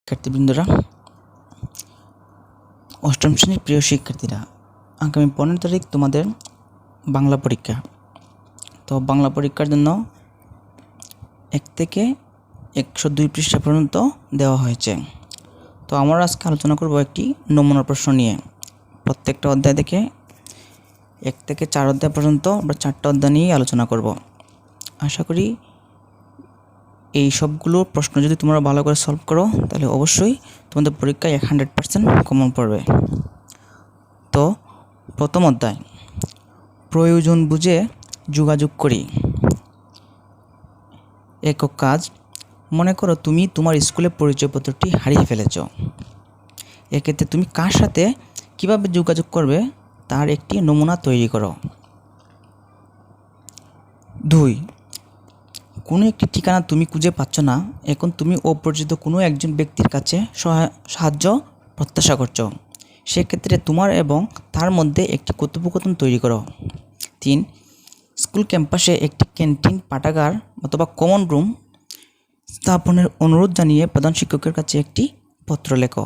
শিক্ষার্থীবৃন্দরা, অষ্টম শ্রেণীর প্রিয় শিক্ষার্থীরা, আগামী 15 তারিখ তোমাদের বাংলা পরীক্ষা। তো বাংলা পরীক্ষার জন্য 1 থেকে 102 পৃষ্ঠা পর্যন্ত দেওয়া হয়েছে। তো আমরা আজকে আলোচনা করব একটি নমুনা প্রশ্ন নিয়ে। প্রত্যেকটা অধ্যায় থেকে 1 থেকে 4 অধ্যায় পর্যন্ত আমরা 4টা অধ্যায় নিয়ে আলোচনা করব। আশা করি এই সবগুলো প্রশ্ন যদি তোমরা ভালো করে সলভ করো তাহলে অবশ্যই তোমাদের পরীক্ষায় 100% কমন পড়বে। তো প্রথম অধ্যায়, প্রয়োজন বুঝে যোগাযোগ করি। একক কাজ, মনে করো তুমি তোমার স্কুলের পরিচয়পত্রটি হারিয়ে ফেলেছ। এক্ষেত্রে তুমি কার সাথে কিভাবে যোগাযোগ করবে তার একটি নমুনা তৈরি করো। 2, কোনো একটি ঠিকানা তুমি খুঁজে পাচ্ছ না, এখন তুমি অপরিচিত কোনো একজন ব্যক্তির কাছে সাহায্য প্রত্যাশা করছো। সেক্ষেত্রে তোমার এবং তার মধ্যে একটি কথোপকথন তৈরি করো। 3, স্কুল ক্যাম্পাসে একটি ক্যান্টিন, পাঠাগার অথবা কমন রুম স্থাপনের অনুরোধ জানিয়ে প্রধান শিক্ষকের কাছে একটি পত্র লেখো।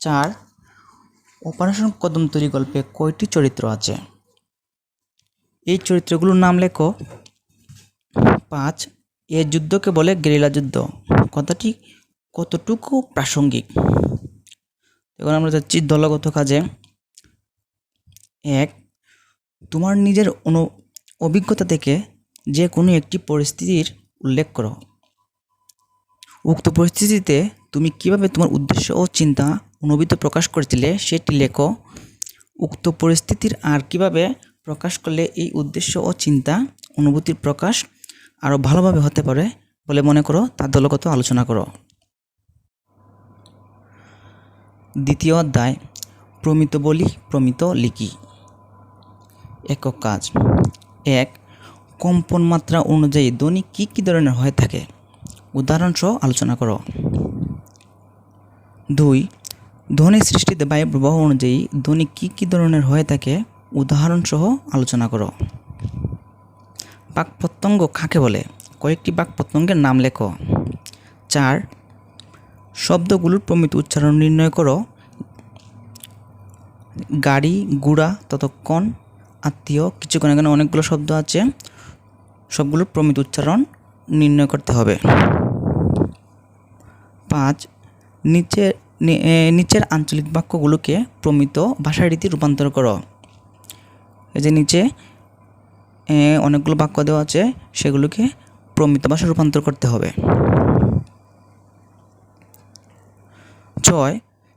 4, অপারেশন কদম তৈরি গল্পে কয়টি চরিত্র আছে? এই চরিত্রগুলোর নাম লেখো। 5, এই যুদ্ধকে বলে গেরিলা যুদ্ধ, কথাটি কতটুকু প্রাসঙ্গিক? এখন আমরা যাচ্ছি দলগত কাজে। 1, তোমার নিজের অভিজ্ঞতা থেকে যে কোনো একটি পরিস্থিতির উল্লেখ করো। উক্ত পরিস্থিতিতে তুমি কিভাবে তোমার উদ্দেশ্য ও চিন্তা অনুভূতি প্রকাশ করেছিলে সেটি লেখো। উক্ত পরিস্থিতির আর কিভাবে প্রকাশ করলে এই উদ্দেশ্য ও চিন্তা অনুভূতির প্রকাশ আরও ভালোভাবে হতে পারে বলে মনে করো তা দলগত আলোচনা করো। দ্বিতীয় অধ্যায়, প্রমিত বলি প্রমিত লিখি। একক কাজ। 1, কম্পন মাত্রা অনুযায়ী ধ্বনি কী কী ধরনের হয়ে থাকে উদাহরণসহ আলোচনা করো। 2, ধ্বনি সৃষ্টিতে বায়ু প্রবাহ অনুযায়ী ধ্বনি কী কী ধরনের হয়ে থাকে উদাহরণসহ আলোচনা করো। বাক প্রত্যঙ্গ কাকে বলে? কয়েকটি বাক প্রত্যঙ্গের নাম লেখো। 4, শব্দগুলোর প্রমিত উচ্চারণ নির্ণয় করো। গাড়ি, ঘোড়া, ততক্ষণ, আত্মীয়, কিছুক্ষণ, এখানে অনেকগুলো শব্দ আছে, সবগুলোর প্রমিত উচ্চারণ নির্ণয় করতে হবে। 5, নিচের আঞ্চলিক বাক্যগুলোকে প্রমিত ভাষারীতি রূপান্তর করো। এই যে নিচে অনেকগুলো বাক্য দেওয়া আছে, সেগুলোকে প্রমিত ভাষা রূপান্তর করতে হবে। 6,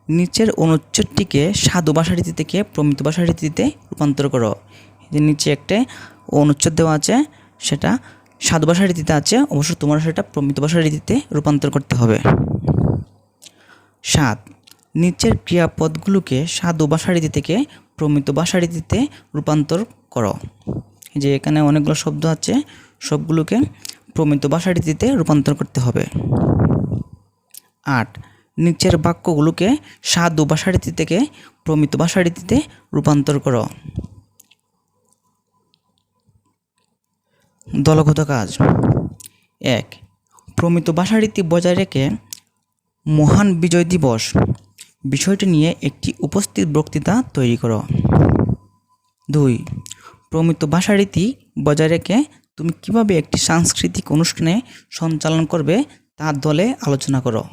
নিচের অনুচ্ছেদটিকে সাধু ভাষারীতি থেকে প্রমিত ভাষারীতিতে রূপান্তর করো। এই যে নিচে একটা অনুচ্ছেদ দেওয়া আছে, সেটা সাধু ভাষারীতিতে আছে, অবশ্য তোমার সেটা প্রমিত ভাষারীতিতে রূপান্তর করতে হবে। 7, নিচের ক্রিয়াপদগুলোকে সাধু ভাষারীতি থেকে প্রমিত ভাষারীতিতে রূপান্তর করো। যে এখানে অনেকগুলো শব্দ আছে, সবগুলোকে প্রমিত ভাষারীতিতে রূপান্তর করতে হবে। 8, নিচের বাক্যগুলোকে সাধু ভাষারীতি থেকে প্রমিত ভাষারীতিতে রূপান্তর করো। দলগত কাজ। 1, প্রমিত ভাষারীতি বজায় রেখে মহান বিজয় দিবস বিষয়টি নিয়ে একটি উপস্থিত বক্তৃতা তৈরি করো। 2, প্রমিত ভাষারীতি বজায় রেখে তুমি কিভাবে একটি সাংস্কৃতিক অনুষ্ঠানে সঞ্চালন করবে তা দলে আলোচনা করো।